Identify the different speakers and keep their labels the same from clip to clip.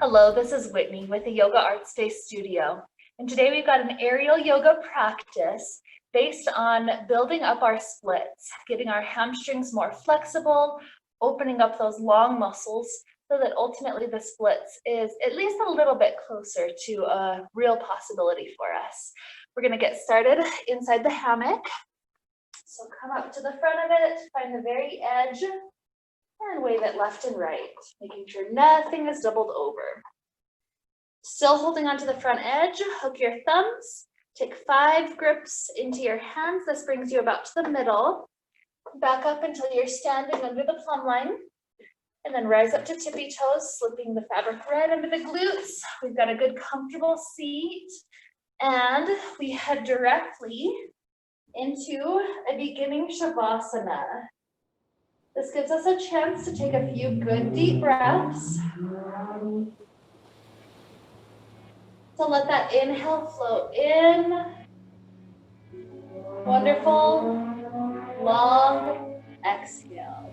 Speaker 1: Hello, this is Whitney with the Yoga Art Space Studio. And today we've got an aerial yoga practice based on building up our splits, getting our hamstrings more flexible, opening up those long muscles so that ultimately the splits is at least a little bit closer to a real possibility for us. We're going to get started inside the hammock. So come up to the front of it, find the very edge, and wave it left and right, making sure nothing is doubled over. Still holding onto the front edge, hook your thumbs, take 5 grips into your hands. This brings you about to the middle. Back up until you're standing under the plumb line, and then rise up to tippy toes, slipping the fabric right under the glutes. We've got a good comfortable seat, and we head directly into a beginning Shavasana. This gives us a chance to take a few good deep breaths. So let that inhale flow in. Wonderful, long exhale.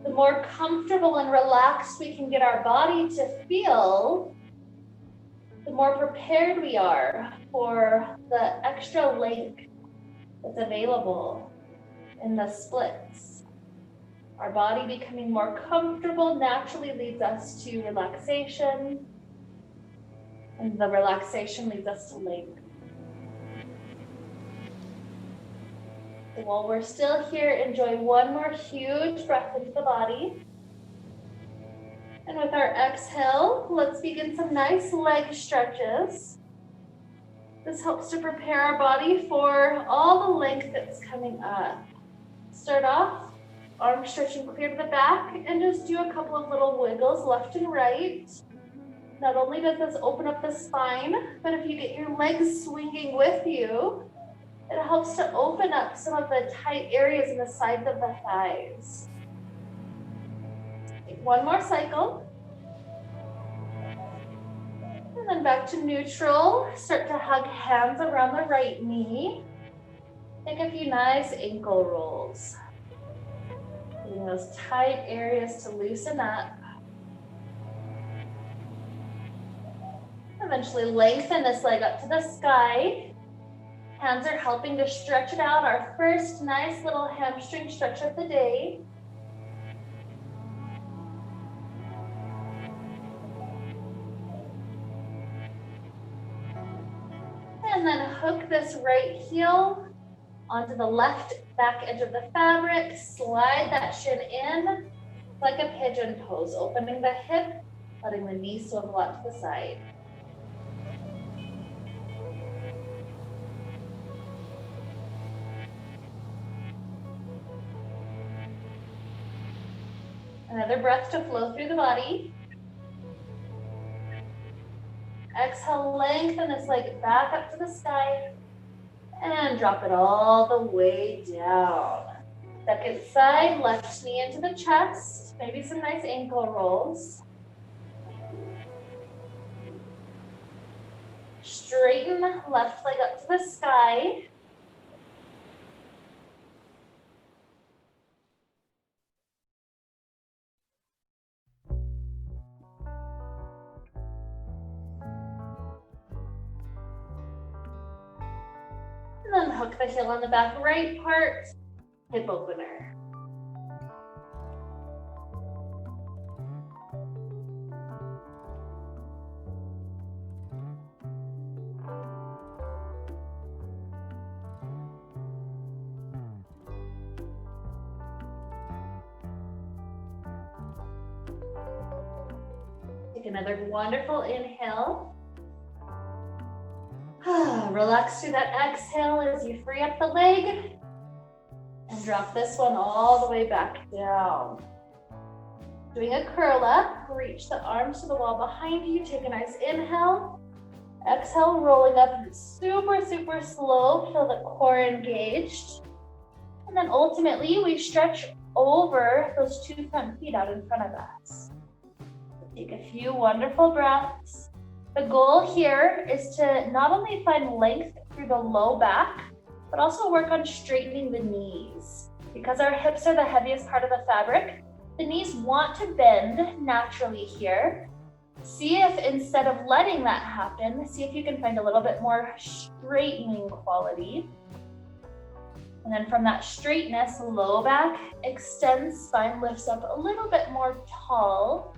Speaker 1: The more comfortable and relaxed we can get our body to feel, the more prepared we are for the extra length that's available in the splits. Our body becoming more comfortable naturally leads us to relaxation, and the relaxation leads us to length. So while we're still here, enjoy one more huge breath into the body. And with our exhale, let's begin some nice leg stretches. This helps to prepare our body for all the length that's coming up. Start off, arms stretching clear to the back, and just do a couple of little wiggles left and right. Not only does this open up the spine, but if you get your legs swinging with you, it helps to open up some of the tight areas in the sides of the thighs. Take one more cycle. And then back to neutral. Start to hug hands around the right knee. Take a few nice ankle rolls. Getting those tight areas to loosen up. Eventually lengthen this leg up to the sky. Hands are helping to stretch it out. Our first nice little hamstring stretch of the day. And then hook this right heel onto the left back edge of the fabric. Slide that shin in like a pigeon pose, opening the hip, letting the knee swivel out to the side. Another breath to flow through the body. Exhale, lengthen this leg back up to the sky and drop it all the way down. Second side, left knee into the chest, maybe some nice ankle rolls. Straighten left leg up to the sky. And then hook the heel on the back right part, hip opener. Take another wonderful inhale. Relax through that exhale as you free up the leg and drop this one all the way back down. Doing a curl up, reach the arms to the wall behind you. Take a nice inhale. Exhale, rolling up super, super slow. Feel the core engaged. And then ultimately, we stretch over those 2 front feet out in front of us. Take a few wonderful breaths. The goal here is to not only find length through the low back, but also work on straightening the knees. Because our hips are the heaviest part of the fabric, the knees want to bend naturally here. See if instead of letting that happen, see if you can find a little bit more straightening quality. And then from that straightness, low back extends, spine lifts up a little bit more tall,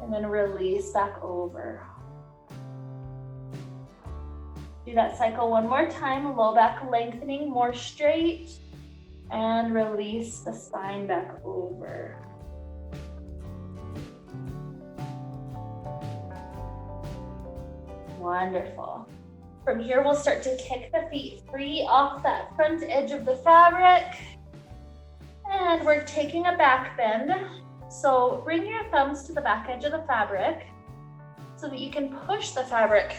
Speaker 1: and then release back over. Do that cycle one more time, low back lengthening, more straight, and release the spine back over. Wonderful. From here, we'll start to kick the feet free off that front edge of the fabric. And we're taking a back bend. So bring your thumbs to the back edge of the fabric so that you can push the fabric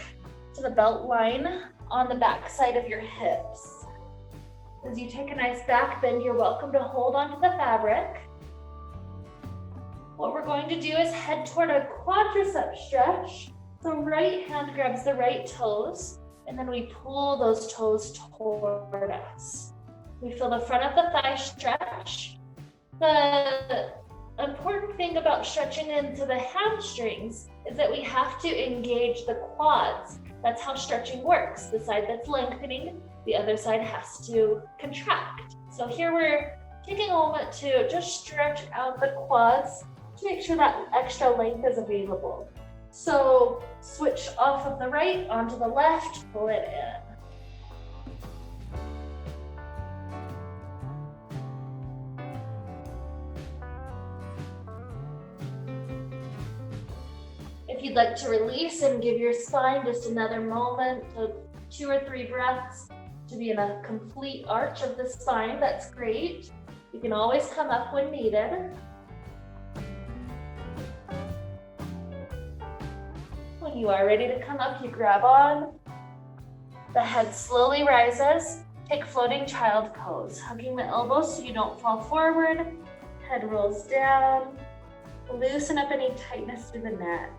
Speaker 1: to the belt line on the back side of your hips. As you take a nice back bend, you're welcome to hold onto the fabric. What we're going to do is head toward a quadricep stretch. So right hand grabs the right toes, and then we pull those toes toward us. We feel the front of the thigh stretch. The important thing about stretching into the hamstrings is that we have to engage the quads. That's how stretching works. The side that's lengthening, the other side has to contract. So here we're taking a moment to just stretch out the quads to make sure that extra length is available. So switch off of the right onto the left, pull it in. If you'd like to release and give your spine just another moment, so 2 or 3 breaths to be in a complete arch of the spine, that's great. You can always come up when needed. When you are ready to come up, you grab on. The head slowly rises. Take floating child pose, hugging the elbows so you don't fall forward. Head rolls down. Loosen up any tightness through the neck.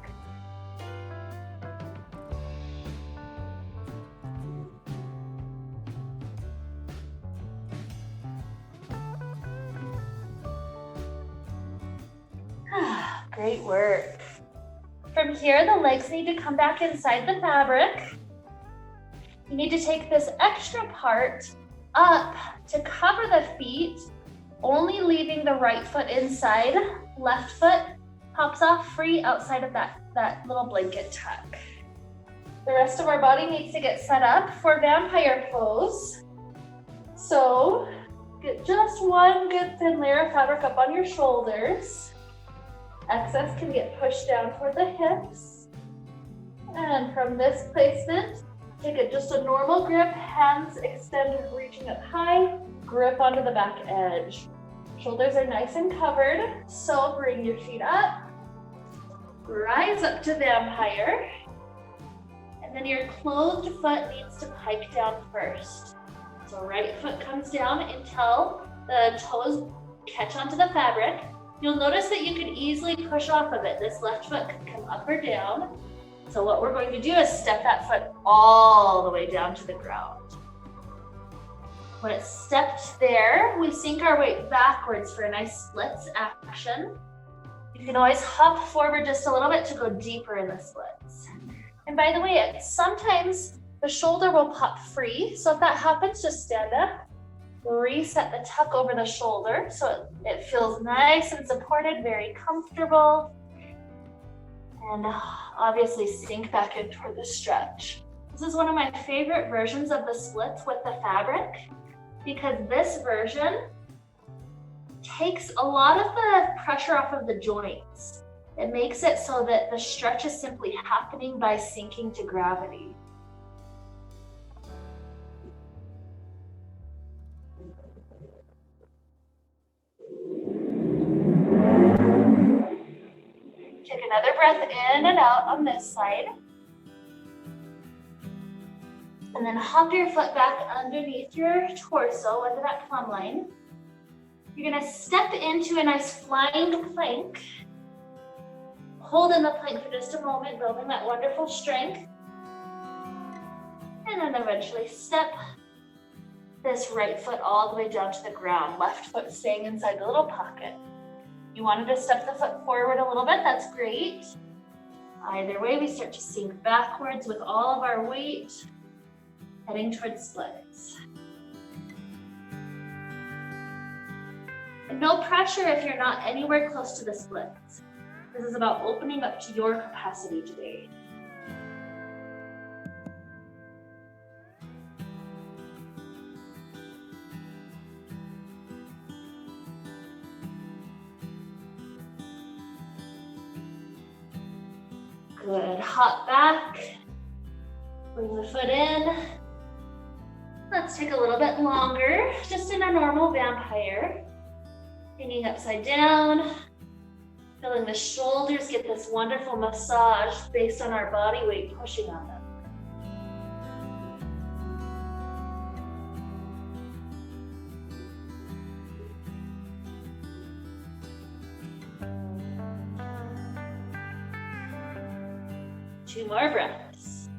Speaker 1: Great work. From here, the legs need to come back inside the fabric. You need to take this extra part up to cover the feet, only leaving the right foot inside. Left foot pops off free outside of that little blanket tuck. The rest of our body needs to get set up for vampire pose. So get just one good thin layer of fabric up on your shoulders. Excess can get pushed down toward the hips. And from this placement, take it just a normal grip, hands extended, reaching up high, grip onto the back edge. Shoulders are nice and covered, so bring your feet up, rise up to vampire, and then your closed foot needs to pike down first. So right foot comes down until the toes catch onto the fabric. You'll notice that you can easily push off of it. This left foot can come up or down. So what we're going to do is step that foot all the way down to the ground. When it's stepped there, we sink our weight backwards for a nice splits action. You can always hop forward just a little bit to go deeper in the splits. And by the way, sometimes the shoulder will pop free. So if that happens, just stand up. Reset the tuck over the shoulder so it feels nice and supported, very comfortable. And obviously sink back in toward the stretch. This is one of my favorite versions of the splits with the fabric because this version takes a lot of the pressure off of the joints. It makes it so that the stretch is simply happening by sinking to gravity. Take another breath in and out on this side. And then hop your foot back underneath your torso, under that plumb line. You're gonna step into a nice flying plank. Hold in the plank for just a moment, building that wonderful strength. And then eventually step this right foot all the way down to the ground, left foot staying inside the little pocket. You wanted to step the foot forward a little bit, that's great. Either way, we start to sink backwards with all of our weight, heading towards splits. And no pressure if you're not anywhere close to the splits. This is about opening up to your capacity today. Good, hop back, bring the foot in. Let's take a little bit longer, just in a normal vampire. Hanging upside down, feeling the shoulders get this wonderful massage based on our body weight pushing on them. Two more breaths.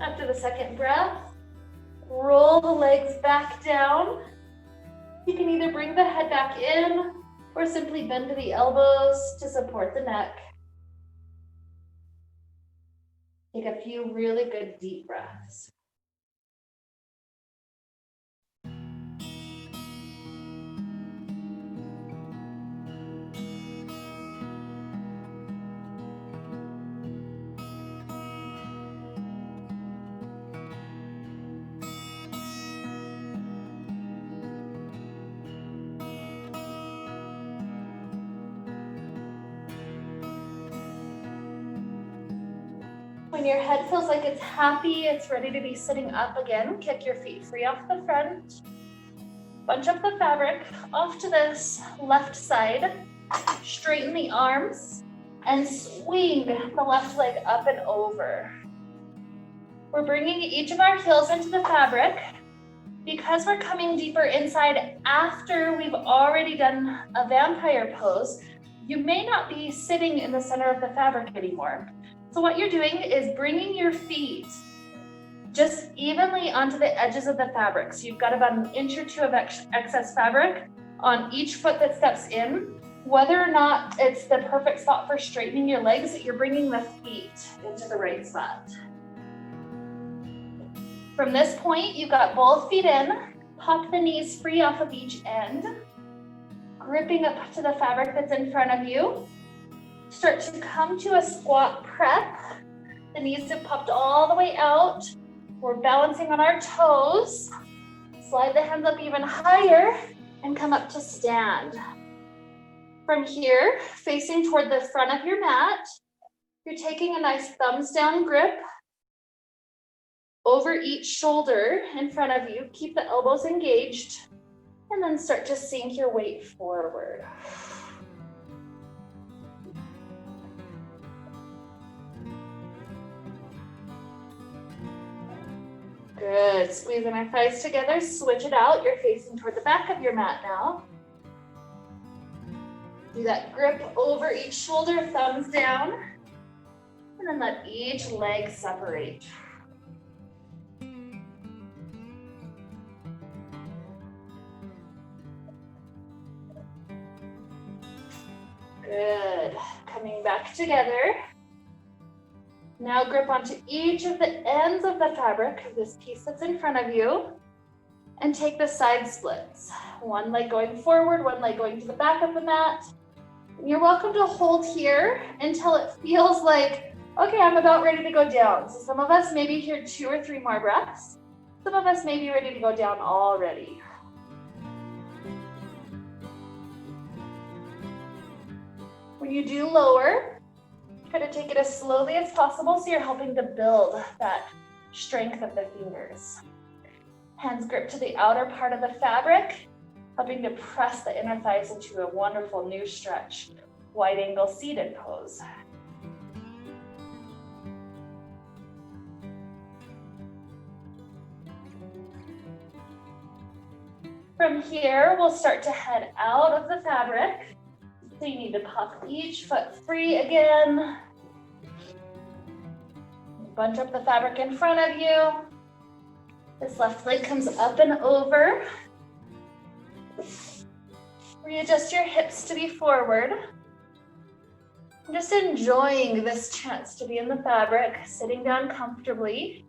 Speaker 1: After the second breath, roll the legs back down. You can either bring the head back in or simply bend to the elbows to support the neck. Take a few really good deep breaths. When your head feels like it's happy, it's ready to be sitting up again, kick your feet free off the front. Bunch up the fabric off to this left side. Straighten the arms and swing the left leg up and over. We're bringing each of our heels into the fabric. Because we're coming deeper inside after we've already done a vampire pose, you may not be sitting in the center of the fabric anymore. So what you're doing is bringing your feet just evenly onto the edges of the fabric. So you've got about an inch or two of excess fabric on each foot that steps in. Whether or not it's the perfect spot for straightening your legs, you're bringing the feet into the right spot. From this point, you've got both feet in, pop the knees free off of each end, gripping up to the fabric that's in front of you. Start to come to a squat prep. The knees have popped all the way out. We're balancing on our toes. Slide the hands up even higher and come up to stand. From here, facing toward the front of your mat, you're taking a nice thumbs down grip over each shoulder in front of you. Keep the elbows engaged and then start to sink your weight forward. Good, squeezing our thighs together, switch it out. You're facing toward the back of your mat now. Do that grip over each shoulder, thumbs down, and then let each leg separate. Good, coming back together. Now grip onto each of the ends of the fabric of this piece that's in front of you and take the side splits. One leg going forward, one leg going to the back of the mat. And you're welcome to hold here until it feels like, okay, I'm about ready to go down. So some of us maybe here 2 or 3 more breaths. Some of us may be ready to go down already. When you do lower, try to take it as slowly as possible so you're helping to build that strength of the fingers. Hands grip to the outer part of the fabric, helping to press the inner thighs into a wonderful new stretch, wide angle seated pose. From here, we'll start to head out of the fabric. So you need to pop each foot free again. Bunch up the fabric in front of you. This left leg comes up and over. Readjust your hips to be forward. I'm just enjoying this chance to be in the fabric, sitting down comfortably.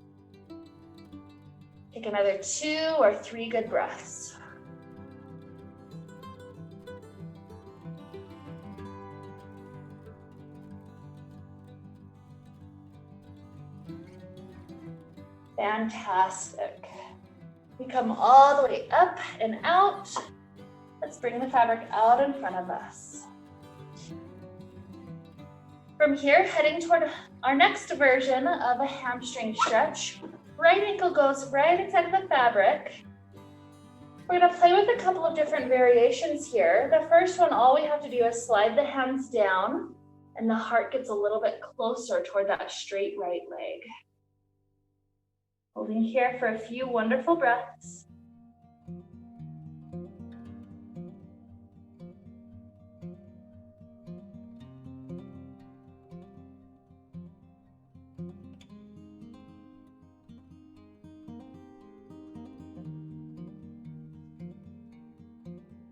Speaker 1: Take another 2 or 3 good breaths. Fantastic. We come all the way up and out. Let's bring the fabric out in front of us. From here, heading toward our next version of a hamstring stretch. Right ankle goes right inside of the fabric. We're gonna play with a couple of different variations here. The first one, all we have to do is slide the hands down and the heart gets a little bit closer toward that straight right leg. Holding here for a few wonderful breaths.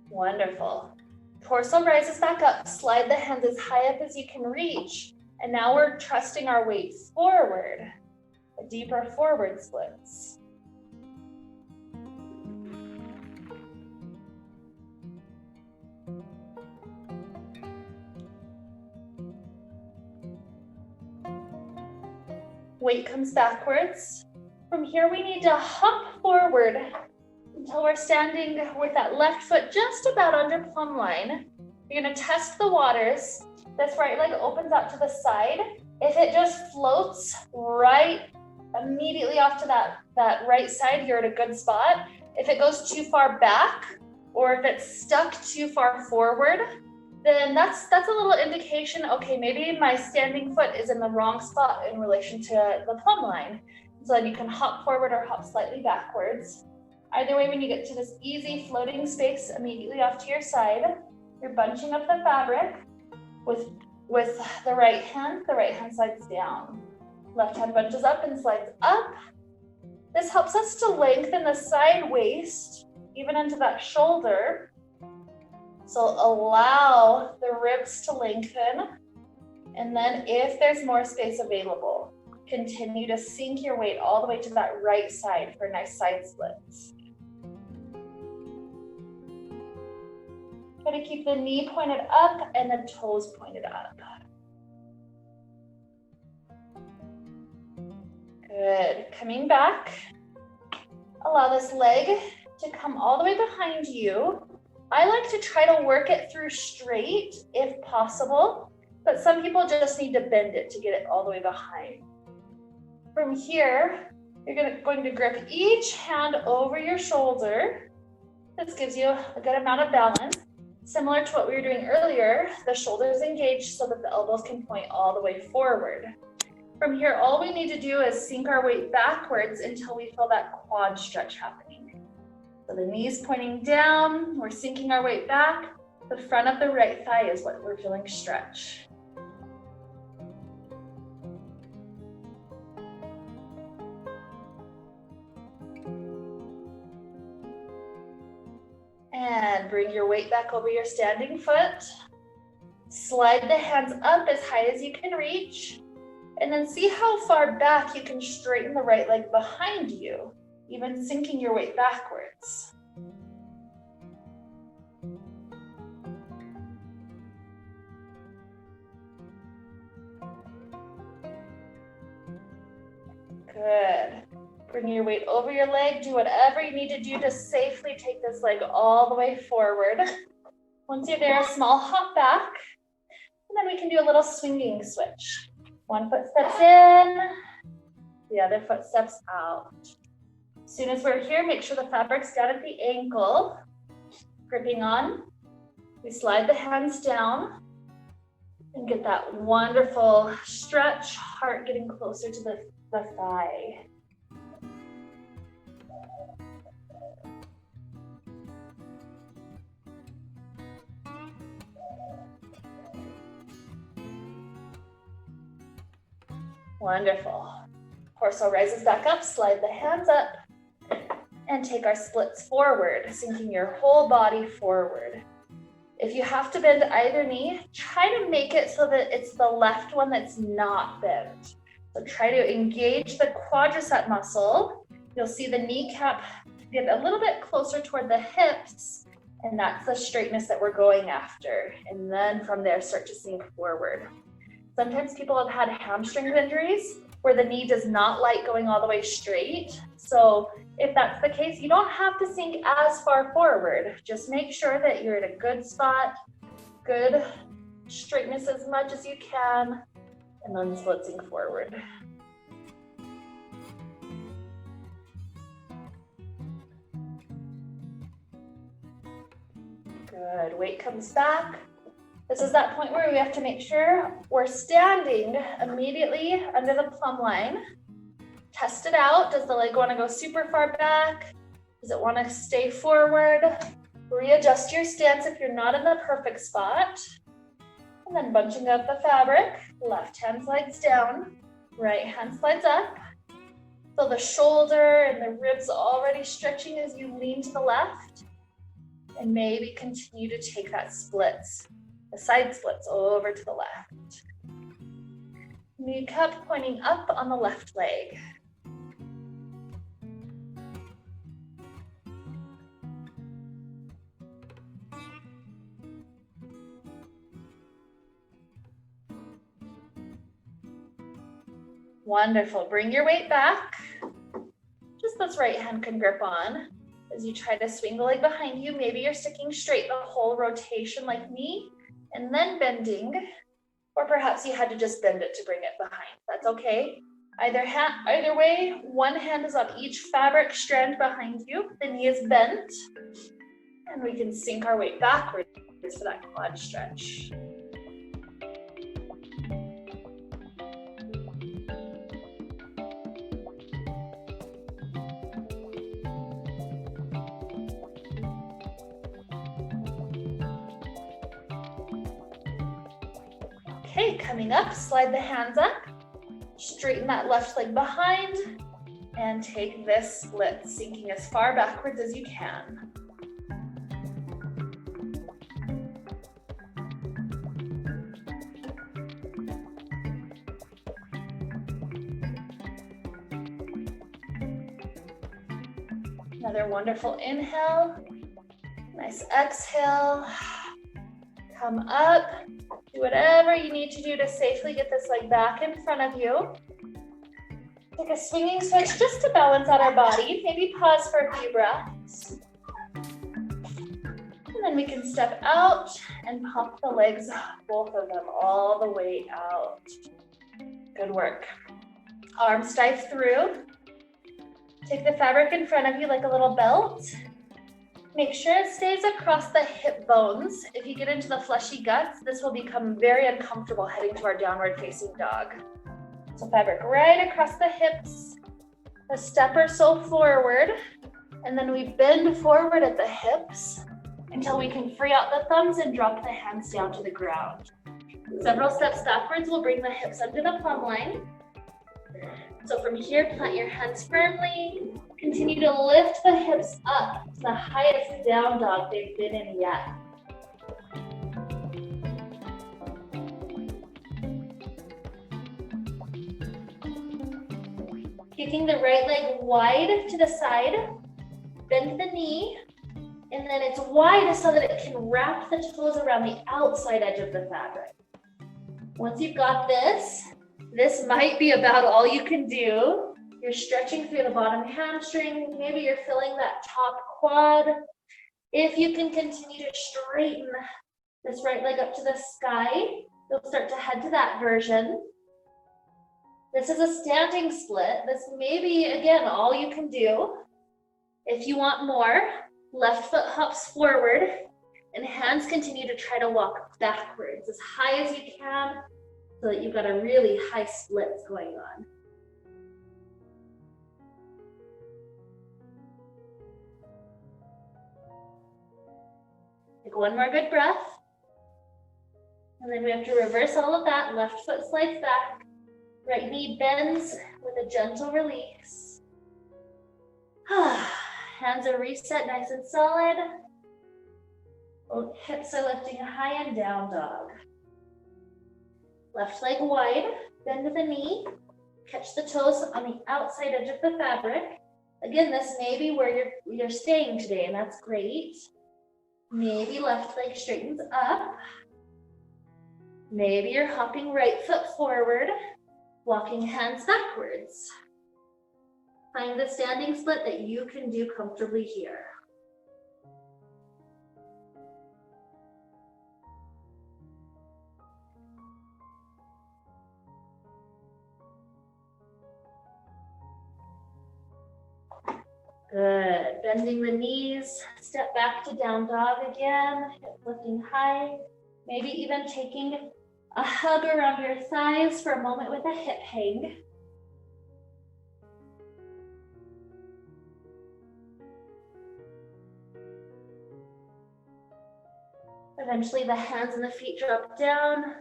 Speaker 1: Wonderful. Torso rises back up. Slide the hands as high up as you can reach. And now we're trusting our weight forward. A deeper forward splits. Weight comes backwards. From here, we need to hop forward until we're standing with that left foot just about under plumb line. You're gonna test the waters. This right leg opens out to the side. If it just floats right immediately off to that right side, you're at a good spot. If it goes too far back, or if it's stuck too far forward, then that's a little indication, okay, maybe my standing foot is in the wrong spot in relation to the plumb line. So then you can hop forward or hop slightly backwards. Either way, when you get to this easy floating space immediately off to your side, you're bunching up the fabric with the right hand slides down. Left hand bunches up and slides up. This helps us to lengthen the side waist, even into that shoulder. So allow the ribs to lengthen. And then if there's more space available, continue to sink your weight all the way to that right side for nice side splits. Try to keep the knee pointed up and the toes pointed up. Good. Coming back. Allow this leg to come all the way behind you. I like to try to work it through straight if possible, but some people just need to bend it to get it all the way behind. From here, you're going to grip each hand over your shoulder. This gives you a good amount of balance. Similar to what we were doing earlier, the shoulders engaged so that the elbows can point all the way forward. From here, all we need to do is sink our weight backwards until we feel that quad stretch happening. So the knees pointing down, we're sinking our weight back. The front of the right thigh is what we're feeling stretch. And bring your weight back over your standing foot. Slide the hands up as high as you can reach. And then see how far back you can straighten the right leg behind you, even sinking your weight backwards. Good. Bring your weight over your leg. Do whatever you need to do to safely take this leg all the way forward. Once you're there, a small hop back. And then we can do a little swinging switch. One foot steps in, the other foot steps out. As soon as we're here, make sure the fabric's down at the ankle. Gripping on. We slide the hands down and get that wonderful stretch, heart getting closer to the thigh. Wonderful. Torso rises back up, slide the hands up, and take our splits forward, sinking your whole body forward. If you have to bend either knee, try to make it so that it's the left one that's not bent. So try to engage the quadricep muscle. You'll see the kneecap get a little bit closer toward the hips, and that's the straightness that we're going after. And then from there, start to sink forward. Sometimes people have had hamstring injuries where the knee does not like going all the way straight. So if that's the case, you don't have to sink as far forward. Just make sure that you're in a good spot, good straightness as much as you can, and then split sink forward. Good, weight comes back. This is that point where we have to make sure we're standing immediately under the plumb line. Test it out. Does the leg want to go super far back? Does it want to stay forward? Readjust your stance if you're not in the perfect spot. And then bunching up the fabric, left hand slides down, right hand slides up. So the shoulder and the ribs already stretching as you lean to the left. And maybe continue to take that splits. The side splits over to the left. Kneecap pointing up on the left leg. Wonderful. Bring your weight back. Just this right hand can grip on. As you try to swing the leg behind you, maybe you're sticking straight the whole rotation like me, and then bending, or perhaps you had to just bend it to bring it behind. That's okay. Either way, one hand is on each fabric strand behind you, the knee is bent, and we can sink our weight backwards for that quad stretch. Okay, coming up, slide the hands up, straighten that left leg behind, and take this split, sinking as far backwards as you can. Another wonderful inhale, nice exhale, come up. Do whatever you need to do to safely get this leg back in front of you. Take a swinging switch just to balance out our body. Maybe pause for a few breaths. And then we can step out and pop the legs, both of them, all the way out. Good work. Arms dive through. Take the fabric in front of you like a little belt. Make sure it stays across the hip bones. If you get into the fleshy guts, this will become very uncomfortable heading to our downward facing dog. So fabric right across the hips, a step or so forward, and then we bend forward at the hips until we can free out the thumbs and drop the hands down to the ground. Several steps backwards will bring the hips under the plumb line. So from here, plant your hands firmly. Continue to lift the hips up to the highest down dog they've been in yet. Kicking the right leg wide to the side, bend the knee, and then it's wide so that it can wrap the toes around the outside edge of the fabric. Once you've got this might be about all you can do. You're stretching through the bottom hamstring. Maybe you're filling that top quad. If you can continue to straighten this right leg up to the sky, you'll start to head to that version. This is a standing split. This may be, again, all you can do. If you want more, left foot hops forward and hands continue to try to walk backwards as high as you can so that you've got a really high split going on. Take one more good breath. And then we have to reverse all of that. Left foot slides back. Right knee bends with a gentle release. Hands are reset nice and solid. Both hips are lifting high and down dog. Left leg wide, bend the knee. Catch the toes on the outside edge of the fabric. Again, this may be where you're staying today, and that's great. Maybe left leg straightens up. Maybe you're hopping right foot forward, walking hands backwards. Find the standing split that you can do comfortably here. Good. Bending the knees, step back to down dog again, hip lifting high. Maybe even taking a hug around your thighs for a moment with a hip hang. Eventually the hands and the feet drop down.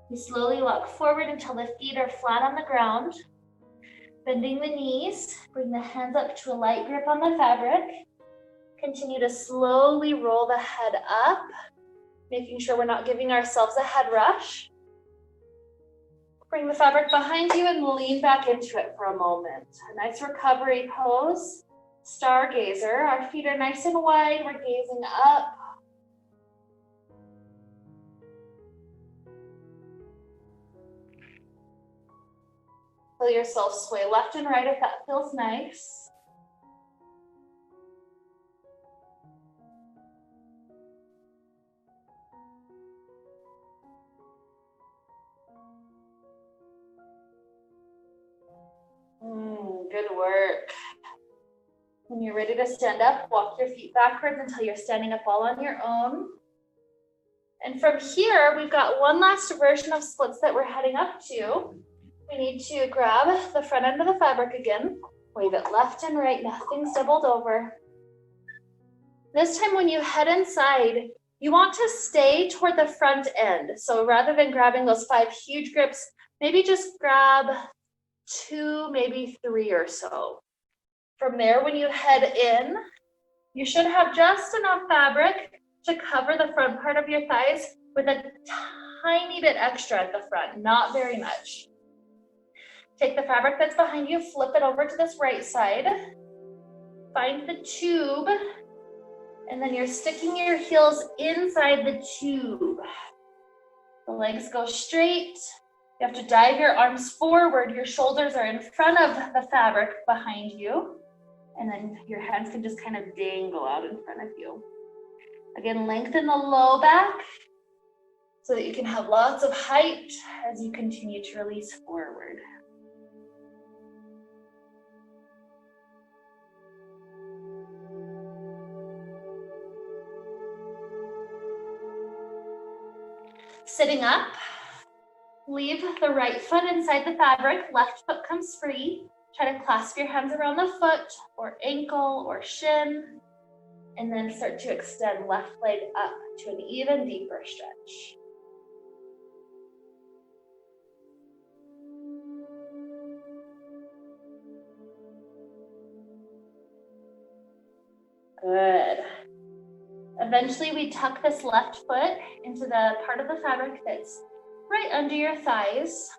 Speaker 1: You slowly walk forward until the feet are flat on the ground. Bending the knees, bring the hands up to a light grip on the fabric. Continue to slowly roll the head up, making sure we're not giving ourselves a head rush. Bring the fabric behind you and lean back into it for a moment. A nice recovery pose. Stargazer, our feet are nice and wide, we're gazing up. Feel yourself sway left and right if that feels nice. Good work. When you're ready to stand up, walk your feet backwards until you're standing up all on your own. And from here, we've got one last version of splits that we're heading up to. We need to grab the front end of the fabric again, wave it left and right, nothing's doubled over. This time when you head inside, you want to stay toward the front end. So rather than grabbing those 5 huge grips, maybe just grab 2, maybe 3 or so. From there, when you head in, you should have just enough fabric to cover the front part of your thighs with a tiny bit extra at the front, not very much. Take the fabric that's behind you, flip it over to this right side, find the tube, and then you're sticking your heels inside the tube. The legs go straight. You have to dive your arms forward. Your shoulders are in front of the fabric behind you. And then your hands can just kind of dangle out in front of you. Again, lengthen the low back so that you can have lots of height as you continue to release forward. Sitting up, leave the right foot inside the fabric, left foot comes free. Try to clasp your hands around the foot or ankle or shin, and then start to extend left leg up to an even deeper stretch. Good. Eventually, we tuck this left foot into the part of the fabric that's right under your thighs.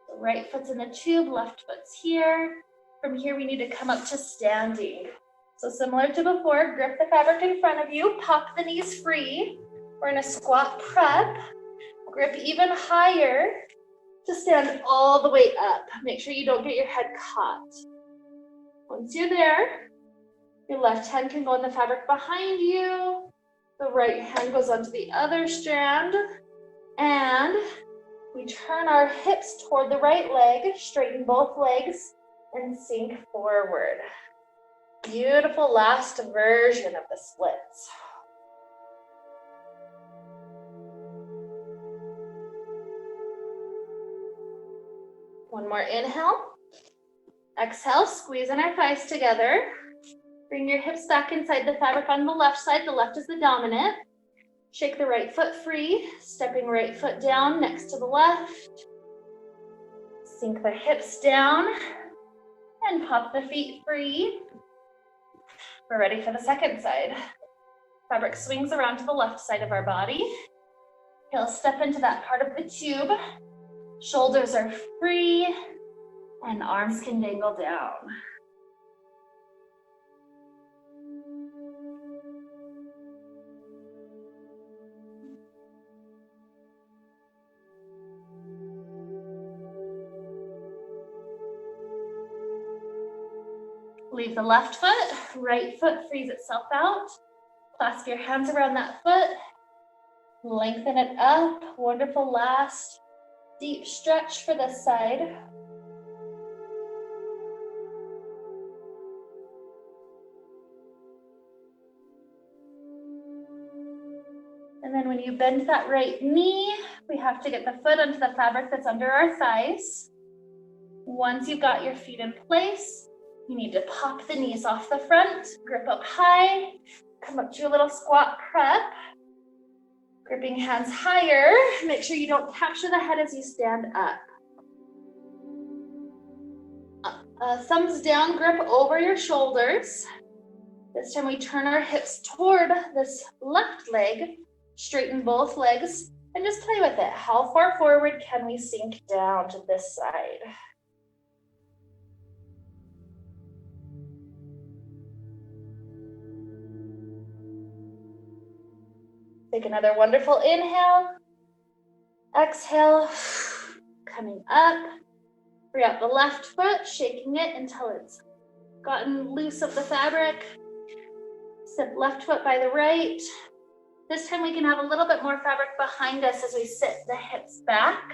Speaker 1: The right foot's in the tube, left foot's here. From here, we need to come up to standing. So similar to before, grip the fabric in front of you, pop the knees free. We're in a squat prep. Grip even higher to stand all the way up. Make sure you don't get your head caught. Once you're there, your left hand can go in the fabric behind you. The right hand goes onto the other strand. And we turn our hips toward the right leg, straighten both legs, and sink forward. Beautiful last version of the splits. One more inhale. Exhale, squeeze in our thighs together. Bring your hips back inside the fabric on the left side. The left is the dominant. Shake the right foot free, stepping right foot down next to the left. Sink the hips down and pop the feet free. We're ready for the second side. Fabric swings around to the left side of our body. He'll step into that part of the tube. Shoulders are free and arms can dangle down. Leave the left foot, right foot frees itself out. Clasp your hands around that foot. Lengthen it up. Wonderful last deep stretch for this side. And then when you bend that right knee, we have to get the foot onto the fabric that's under our thighs. Once you've got your feet in place, you need to pop the knees off the front, grip up high, come up to a little squat prep. Gripping hands higher, make sure you don't capture the head as you stand up. Thumbs down, grip over your shoulders. This time we turn our hips toward this left leg, straighten both legs, and just play with it. How far forward can we sink down to this side? Take another wonderful inhale. Exhale, coming up. Free out the left foot, shaking it until it's gotten loose of the fabric. Step left foot by the right. This time we can have a little bit more fabric behind us as we sit the hips back.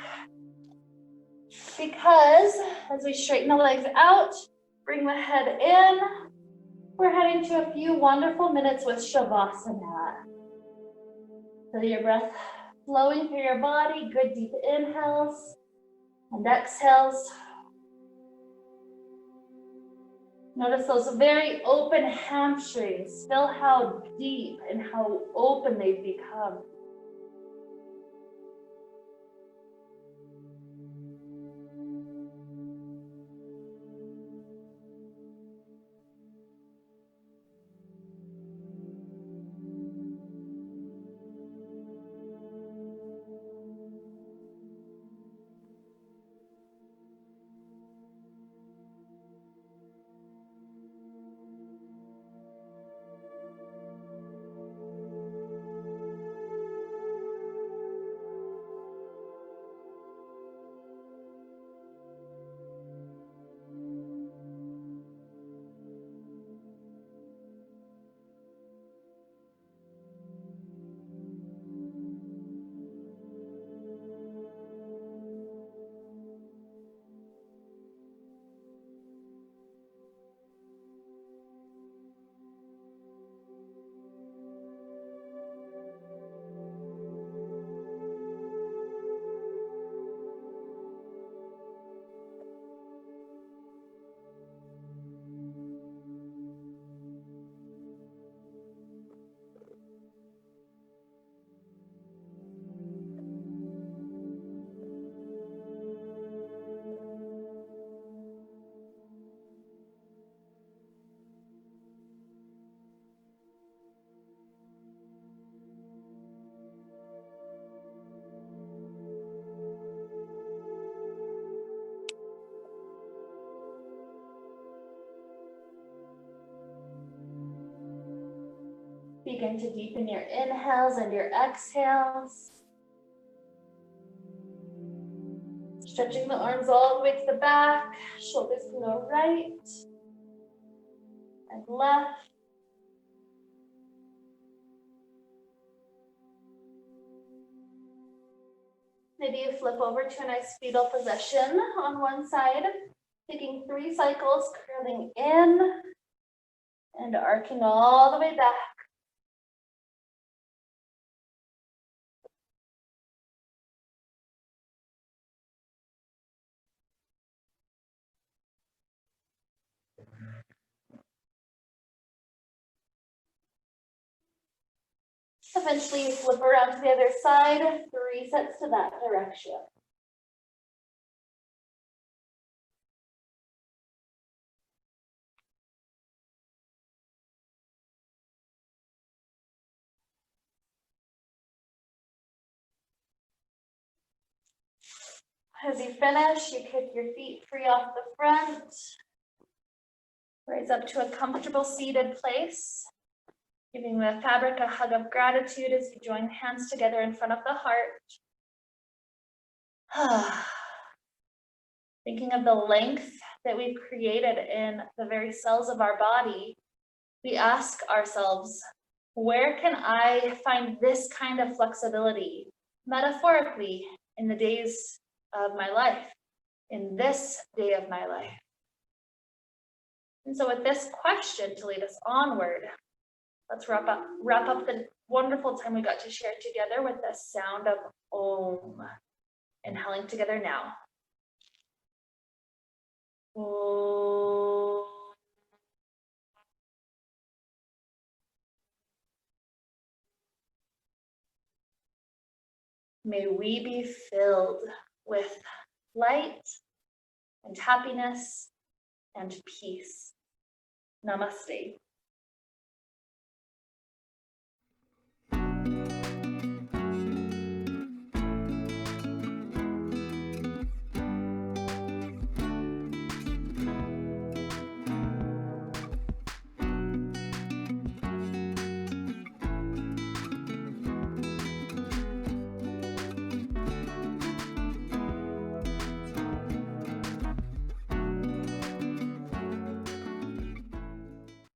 Speaker 1: Because as we straighten the legs out, bring the head in, we're heading to a few wonderful minutes with Shavasana. Feel your breath flowing through your body, good deep inhales and exhales. Notice those very open hamstrings. Feel how deep and how open they've become. Begin to deepen your inhales and your exhales. Stretching the arms all the way to the back. Shoulders can go right and left. Maybe you flip over to a nice fetal position on one side, taking 3 cycles, curling in and arcing all the way back. Eventually you flip around to the other side, 3 sets to that direction. As you finish, you kick your feet free off the front. Rise up to a comfortable seated place, giving the fabric a hug of gratitude as you join hands together in front of the heart. Thinking of the length that we've created in the very cells of our body, we ask ourselves, where can I find this kind of flexibility, metaphorically, in the days of my life, in this day of my life? And so with this question to lead us onward, let's wrap up the wonderful time we got to share together with the sound of Om. Inhaling together now. Om. May we be filled with light and happiness and peace. Namaste.